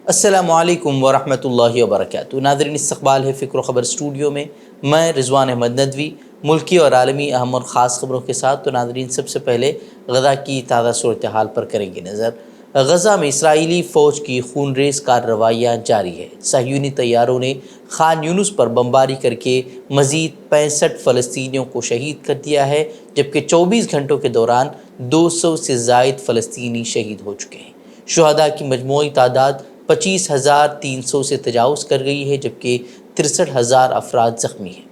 السلام علیکم ورحمۃ اللہ وبرکاتہ۔ ناظرین، استقبال ہے فکر و خبر اسٹوڈیو میں، میں رضوان احمد ندوی ملکی اور عالمی اہم اور خاص خبروں کے ساتھ۔ تو ناظرین، سب سے پہلے غزہ کی تازہ صورتحال پر کریں گے نظر۔ غزہ میں اسرائیلی فوج کی خونریز کارروائیاں جاری ہے۔ صہیونی طیاروں نے خان یونس پر بمباری کر کے مزید 65 فلسطینیوں کو شہید کر دیا ہے، جبکہ 24 گھنٹوں کے دوران 200 سے زائد فلسطینی شہید ہو چکے ہیں۔ شہداء کی مجموعی تعداد 25,300 سے تجاوز کر گئی ہے، جبکہ 63,000 افراد زخمی ہیں۔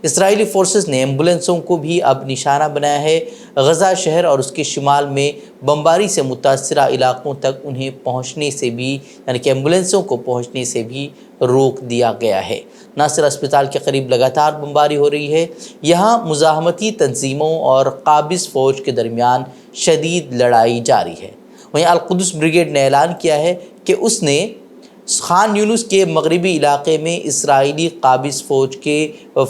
اسرائیلی فورسز نے ایمبولینسوں کو بھی اب نشانہ بنایا ہے۔ غزہ شہر اور اس کے شمال میں بمباری سے متاثرہ علاقوں تک انہیں پہنچنے سے بھی، یعنی کہ ایمبولینسوں کو پہنچنے سے بھی روک دیا گیا ہے۔ ناصر اسپتال کے قریب لگاتار بمباری ہو رہی ہے۔ یہاں مزاحمتی تنظیموں اور قابض فوج کے درمیان شدید لڑائی جاری ہے۔ وہیں القدس بریگیڈ نے اعلان کیا ہے کہ اس نے خان یونس کے مغربی علاقے میں اسرائیلی قابض فوج کے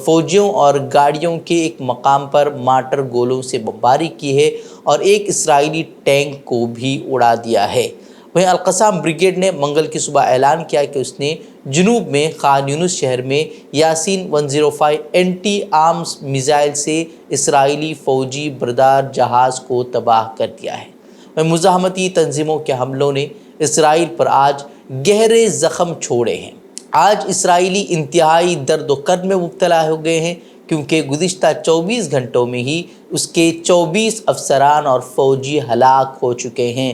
فوجیوں اور گاڑیوں کے ایک مقام پر مارٹر گولوں سے بمباری کی ہے اور ایک اسرائیلی ٹینک کو بھی اڑا دیا ہے۔ وہیں القسام بریگیڈ نے منگل کی صبح اعلان کیا کہ اس نے جنوب میں خان یونس شہر میں یاسین 105 اینٹی آرمز میزائل سے اسرائیلی فوجی بردار جہاز کو تباہ کر دیا ہے۔ مزاحمتی تنظیموں کے حملوں نے اسرائیل پر آج گہرے زخم چھوڑے ہیں۔ آج اسرائیلی انتہائی درد و کرب میں مبتلا ہو گئے ہیں، کیونکہ گزشتہ 24 گھنٹوں میں ہی اس کے 24 افسران اور فوجی ہلاک ہو چکے ہیں۔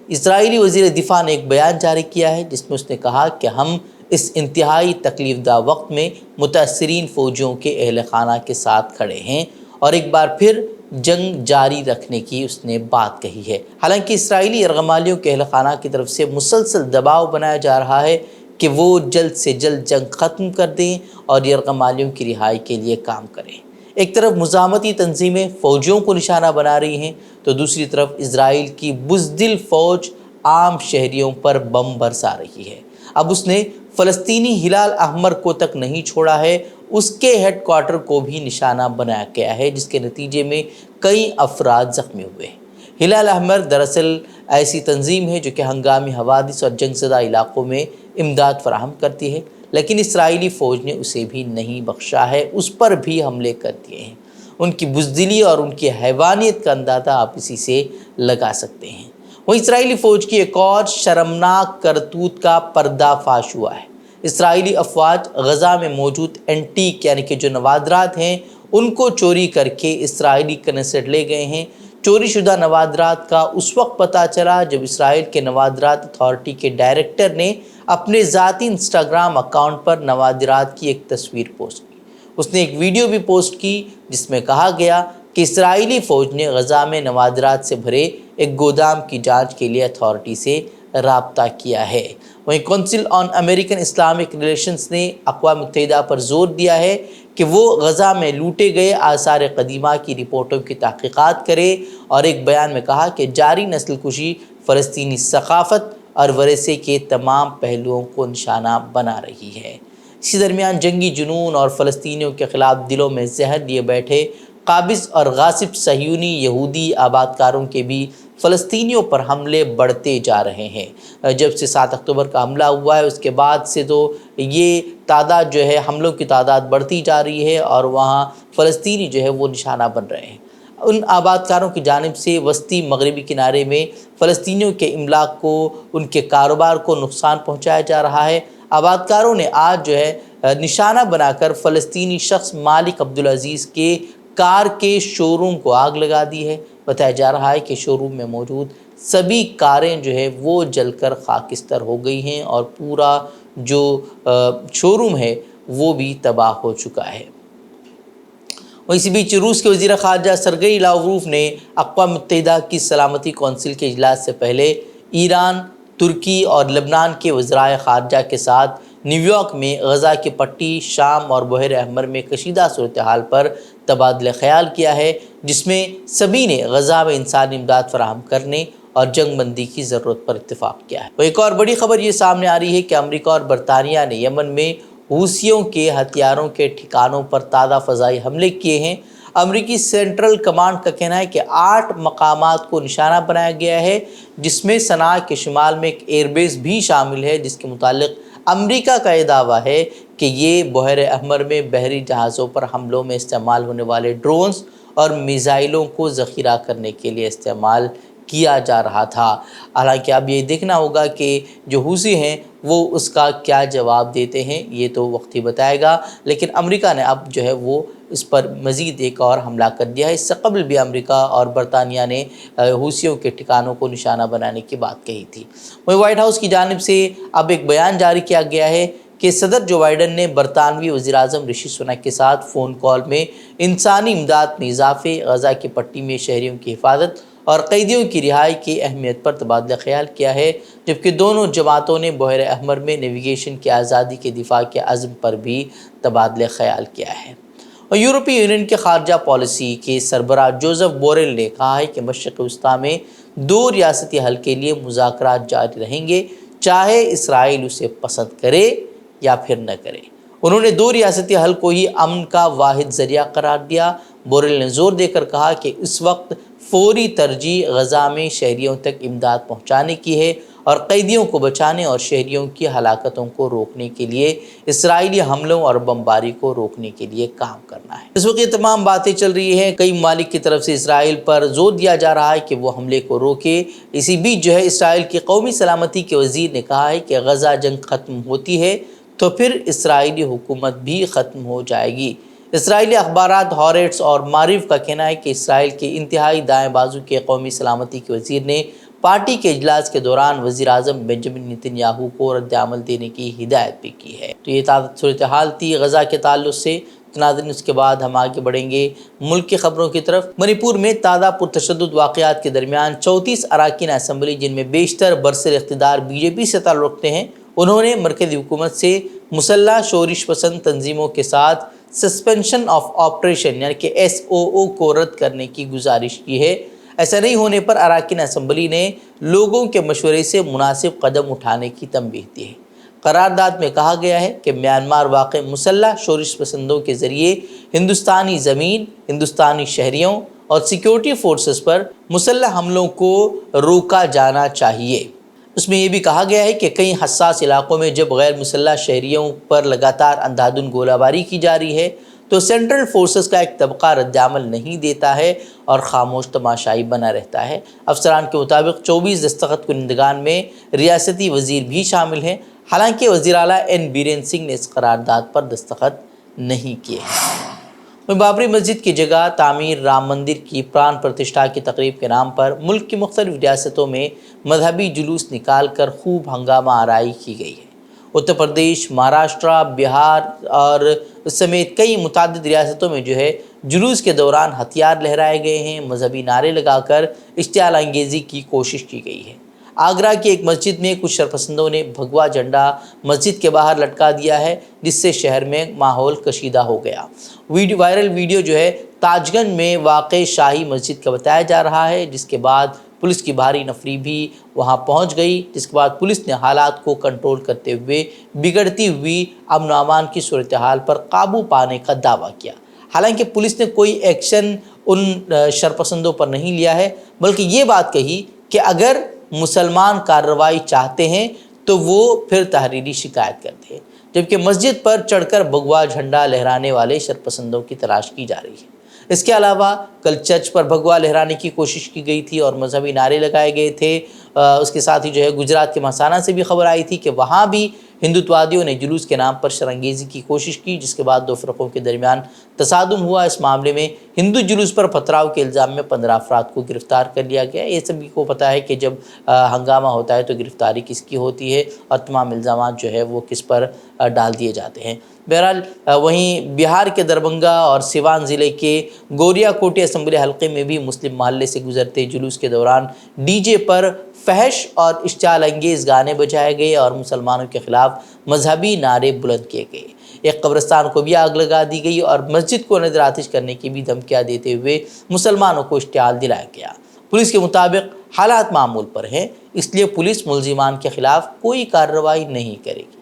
اسرائیلی وزیر دفاع نے ایک بیان جاری کیا ہے، جس میں اس نے کہا کہ ہم اس انتہائی تکلیف دہ وقت میں متاثرین فوجیوں کے اہل خانہ کے ساتھ کھڑے ہیں، اور ایک بار پھر جنگ جاری رکھنے کی اس نے بات کہی ہے۔ حالانکہ اسرائیلی یرغمالیوں کے اہل خانہ کی طرف سے مسلسل دباؤ بنایا جا رہا ہے کہ وہ جلد سے جلد جنگ ختم کر دیں اور یرغمالیوں کی رہائی کے لیے کام کریں۔ ایک طرف مزاحمتی تنظیمیں فوجیوں کو نشانہ بنا رہی ہیں، تو دوسری طرف اسرائیل کی بزدل فوج عام شہریوں پر بم برسا رہی ہے۔ اب اس نے فلسطینی ہلال احمر کو تک نہیں چھوڑا ہے، اس کے ہیڈ کوارٹر کو بھی نشانہ بنایا گیا ہے، جس کے نتیجے میں کئی افراد زخمی ہوئے ہیں۔ ہلال احمر دراصل ایسی تنظیم ہے جو کہ ہنگامی حوادث اور جنگ زدہ علاقوں میں امداد فراہم کرتی ہے، لیکن اسرائیلی فوج نے اسے بھی نہیں بخشا ہے، اس پر بھی حملے کر دیے ہیں۔ ان کی بزدلی اور ان کی حیوانیت کا اندازہ آپ اسی سے لگا سکتے ہیں۔ وہ اسرائیلی فوج کی ایک اور شرمناک کرتوت کا پردہ فاش ہوا ہے۔ اسرائیلی افواج غزہ میں موجود اینٹیک، یعنی کہ جو نوادرات ہیں، ان کو چوری کر کے اسرائیلی کنیسٹ لے گئے ہیں۔ چوری شدہ نوادرات کا اس وقت پتہ چلا جب اسرائیل کے نوادرات اتھارٹی کے ڈائریکٹر نے اپنے ذاتی انسٹاگرام اکاؤنٹ پر نوادرات کی ایک تصویر پوسٹ کی۔ اس نے ایک ویڈیو بھی پوسٹ کی جس میں کہا گیا کہ اسرائیلی فوج نے غزہ میں نوادرات سے بھرے ایک گودام کی جانچ کے لیے اتھارٹی سے رابطہ کیا ہے۔ وہیں کونسل آن امریکن اسلامک ریلیشنز نے اقوام متحدہ پر زور دیا ہے کہ وہ غزہ میں لوٹے گئے آثار قدیمہ کی رپورٹوں کی تحقیقات کرے، اور ایک بیان میں کہا کہ جاری نسل کشی فلسطینی ثقافت اور ورثے کے تمام پہلوؤں کو نشانہ بنا رہی ہے۔ اسی درمیان جنگی جنون اور فلسطینیوں کے خلاف دلوں میں زہر لیے بیٹھے قابض اور غاصب صہیونی یہودی آبادکاروں کے بھی فلسطینیوں پر حملے بڑھتے جا رہے ہیں۔ جب سے 7 اکتوبر کا حملہ ہوا ہے، اس کے بعد سے تو یہ تعداد جو ہے، حملوں کی تعداد بڑھتی جا رہی ہے، اور وہاں فلسطینی جو ہے وہ نشانہ بن رہے ہیں۔ ان آبادکاروں کی جانب سے وسطی مغربی کنارے میں فلسطینیوں کے املاک کو، ان کے کاروبار کو نقصان پہنچایا جا رہا ہے۔ آبادکاروں نے آج جو ہے نشانہ بنا کر فلسطینی شخص مالک عبدالعزیز کے کار کے شو روم کو آگ لگا دی ہے۔ بتایا جا رہا ہے کہ شو روم میں موجود سبھی کاریں جو ہے وہ جل کر خاکستر ہو گئی ہیں، اور پورا جو شو روم ہے وہ بھی تباہ ہو چکا ہے۔ اسی بیچ روس کے وزیر خارجہ سرگئی لاوروف نے اقوام متحدہ کی سلامتی کونسل کے اجلاس سے پہلے ایران، ترکی اور لبنان کے وزرائے خارجہ کے ساتھ نیو یارک میں غزہ کی پٹی، شام اور بحیرہ احمر میں کشیدہ صورتحال پر تبادلہ خیال کیا ہے، جس میں سبھی نے غزہ میں انسانی امداد فراہم کرنے اور جنگ بندی کی ضرورت پر اتفاق کیا ہے۔ ایک اور بڑی خبر یہ سامنے آ رہی ہے کہ امریکہ اور برطانیہ نے یمن میں حوثیوں کے ہتھیاروں کے ٹھکانوں پر تازہ فضائی حملے کیے ہیں۔ امریکی سینٹرل کمانڈ کا کہنا ہے کہ 8 مقامات کو نشانہ بنایا گیا ہے، جس میں صنعاء کے شمال میں ایک ایئر بیس بھی شامل ہے، جس کے متعلق امریکہ کا یہ دعویٰ ہے کہ یہ بحیر احمر میں بحری جہازوں پر حملوں میں استعمال ہونے والے ڈرونز اور میزائلوں کو ذخیرہ کرنے کے لیے استعمال کیا جا رہا تھا۔ حالانکہ اب یہ دیکھنا ہوگا کہ جو حوثی ہیں وہ اس کا کیا جواب دیتے ہیں، یہ تو وقت ہی بتائے گا، لیکن امریکہ نے اب جو ہے وہ اس پر مزید ایک اور حملہ کر دیا ہے۔ اس سے قبل بھی امریکہ اور برطانیہ نے حوثیوں کے ٹھکانوں کو نشانہ بنانے کی بات کہی تھی۔ وہیں وائٹ ہاؤس کی جانب سے اب ایک بیان جاری کیا گیا ہے کہ صدر جو بائیڈن نے برطانوی وزیراعظم رشی سنک کے ساتھ فون کال میں انسانی امداد میں اضافے، غزہ کی پٹی میں شہریوں کی حفاظت اور قیدیوں کی رہائی کی اہمیت پر تبادلہ خیال کیا ہے، جبکہ دونوں جماعتوں نے بحیر احمر میں نیویگیشن کی آزادی کے دفاع کے عزم پر بھی تبادلہ خیال کیا ہے۔ اور یورپی یونین کے خارجہ پالیسی کے سربراہ جوزف بوریل نے کہا ہے کہ مشرق وسطیٰ میں 2 ریاستی حل کے لیے مذاکرات جاری رہیں گے، چاہے اسرائیل اسے پسند کرے یا پھر نہ کرے۔ انہوں نے 2 ریاستی حل کو ہی امن کا واحد ذریعہ قرار دیا۔ بوریل نے زور دے کر کہا کہ اس وقت فوری ترجیح غزہ میں شہریوں تک امداد پہنچانے کی ہے اور قیدیوں کو بچانے اور شہریوں کی ہلاکتوں کو روکنے کے لیے اسرائیلی حملوں اور بمباری کو روکنے کے لیے کام کرنا ہے۔ اس وقت یہ تمام باتیں چل رہی ہیں، کئی ممالک کی طرف سے اسرائیل پر زور دیا جا رہا ہے کہ وہ حملے کو روکے۔ اسی بیچ جو ہے اسرائیل کی قومی سلامتی کے وزیر نے کہا ہے کہ غزہ جنگ ختم ہوتی ہے تو پھر اسرائیلی حکومت بھی ختم ہو جائے گی۔ اسرائیلی اخبارات ہاریٹس اور معارف کا کہنا ہے کہ اسرائیل کے انتہائی دائیں بازو کے قومی سلامتی کے وزیر نے پارٹی کے اجلاس کے دوران وزیر اعظم بنجمن نتن یاہو کو رد عمل دینے کی ہدایت بھی کی ہے۔ تو یہ صورتحال تھی غزہ کے تعلق سے۔ ناظرین، اس کے بعد ہم آگے بڑھیں گے ملک کی خبروں کی طرف۔ منی پور میں تازہ پرتشدد واقعات کے درمیان 34 اراکین اسمبلی، جن میں بیشتر برسر اقتدار بی جے پی سے تعلق رکھتے ہیں، انہوں نے مرکزی حکومت سے مسلح شورش پسند تنظیموں کے ساتھ سسپینشن آف آپریشن یعنی کہ SOO کو رد کرنے کی گزارش کی ہے۔ ایسا نہیں ہونے پر اراکین اسمبلی نے لوگوں کے مشورے سے مناسب قدم اٹھانے کی تنبیہ دی ہے۔ قرارداد میں کہا گیا ہے کہ میانمار واقع مسلح شورش پسندوں کے ذریعے ہندوستانی زمین، ہندوستانی شہریوں اور سیکیورٹی فورسز پر مسلح حملوں کو روکا جانا چاہیے۔ اس میں یہ بھی کہا گیا ہے کہ کئی حساس علاقوں میں جب غیر مسلح شہریوں پر لگاتار اندھادھند گولہ باری کی جا رہی ہے تو سینٹرل فورسز کا ایک طبقہ رد عمل نہیں دیتا ہے اور خاموش تماشائی بنا رہتا ہے۔ افسران کے مطابق 24 دستخط کنندگان میں ریاستی وزیر بھی شامل ہیں، حالانکہ وزیر اعلیٰ این بیرین سنگھ نے اس قرارداد پر دستخط نہیں کیے ہیں۔ بابری مسجد کی جگہ تعمیر رام مندر کی پران پرتشٹھا کی تقریب کے نام پر ملک کی مختلف ریاستوں میں مذہبی جلوس نکال کر خوب ہنگامہ آرائی کی گئی ہے۔ اتر پردیش، مہاراشٹر، بہار اور سمیت کئی متعدد ریاستوں میں جو ہے جلوس کے دوران ہتھیار لہرائے گئے ہیں، مذہبی نعرے لگا کر اشتعال انگیزی کی کوشش کی گئی ہے۔ آگرہ کی ایک مسجد میں کچھ شرپسندوں نے بھگوا جھنڈا مسجد کے باہر لٹکا دیا ہے، جس سے شہر میں ماحول کشیدہ ہو گیا۔ وائرل ویڈیو جو ہے تاج گنج میں واقع شاہی مسجد کا بتایا جا رہا ہے، جس کے بعد پولیس کی بھاری نفری بھی وہاں پہنچ گئی، جس کے بعد پولیس نے حالات کو کنٹرول کرتے ہوئے بگڑتی ہوئی امن و امان کی صورتحال پر قابو پانے کا دعویٰ کیا۔ حالانکہ پولیس نے کوئی ایکشن ان شرپسندوں پر نہیں لیا ہے، بلکہ یہ بات کہی کہ اگر مسلمان کارروائی چاہتے ہیں تو وہ پھر تحریری شکایت کرتے ہیں، جبکہ مسجد پر چڑھ کر بھگوا جھنڈا لہرانے والے شرپسندوں کی تلاش کی جا رہی ہے۔ اس کے علاوہ کل چرچ پر بھگوا لہرانے کی کوشش کی گئی تھی اور مذہبی نعرے لگائے گئے تھے۔ اس کے ساتھ ہی جو ہے گجرات کے مہسانہ سے بھی خبر آئی تھی کہ وہاں بھی ہندوتوادیوں نے جلوس کے نام پر شرانگیزی کی کوشش کی، جس کے بعد 2 فرقوں کے درمیان تصادم ہوا۔ اس معاملے میں ہندو جلوس پر پتھراؤ کے الزام میں 15 افراد کو گرفتار کر لیا گیا۔ یہ سبھی کو پتہ ہے کہ جب ہنگامہ ہوتا ہے تو گرفتاری کس کی ہوتی ہے اور تمام الزامات جو ہے وہ کس پر ڈال دیے جاتے ہیں۔ بہرحال وہیں بہار کے دربھنگہ اور سیوان ضلع کے گوریا کوٹی اسمبلی حلقے میں بھی مسلم محلے سے گزرتے جلوس کے دوران ڈی جے پر فحش اور اشتعال انگیز گانے بجائے گئے اور مسلمانوں کے خلاف مذہبی نعرے بلند کیے گئے۔ ایک قبرستان کو بھی آگ لگا دی گئی اور مسجد کو نظر آتش کرنے کی بھی دھمکیاں دیتے ہوئے مسلمانوں کو اشتعال دلایا گیا۔ پولیس کے مطابق حالات معمول پر ہیں، اس لیے پولیس ملزمان کے خلاف کوئی کارروائی نہیں کرے گی۔